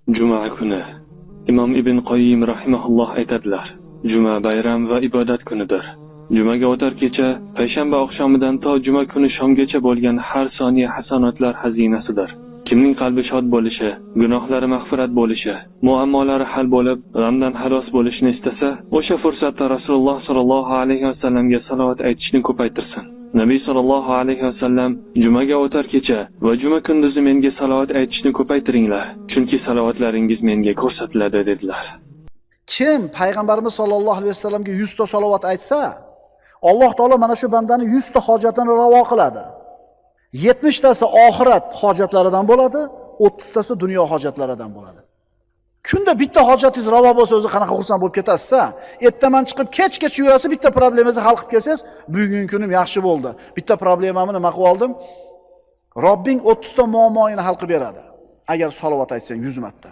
Juma kuni Imom Ibn Qoyyim rahimahulloh aytadilar: Juma bayram va ibodat kunidir. Jumaga o'tar kecha, payshanba oqshomidan to juma kuni shomgacha bo'lgan har soniya hasanotlar xazinasidir. Kimning qalbi shod bo'lishi, gunohlari mag'firat bo'lishi, muammolari hal bo'lib, g'amdan xalos bo'lishni istasa, o'sha fursatda Rasululloh sollallohu alayhi vasallamga salovat aytishni ko'paytirsin. Nabiy sollallohu alayhi vasallam jumaga o'tar kecha va juma kunduzi menga salovat aytishni ko'paytiringlar, chunki salovatlaringiz menga ko'rsatiladi dedilar. Kim payg'ambarimiz sollallohu alayhi vasallamga 100 ta salovat aytsa, Alloh taolo mana shu bandani 100 ta hojatini ravo qiladi. 70 tasi oxirat hojatlaridan bo'ladi, 30 tasi dunyo hojatlaridan bo'ladi. Kunda bitta hojatingiz ravo bo'lsa, o'zi qanaqa xursand bo'lib ketasiz-a? Ertaman chiqib kech-kech yurasiz, bitta problemangizni hal qilib kelsangiz, bugungi kunim yaxshi bo'ldi. Bitta problemamni nima qilib oldim? Robbing 30 ta muammoini hal qilib beradi. Agar salovat aytsang 100 marta.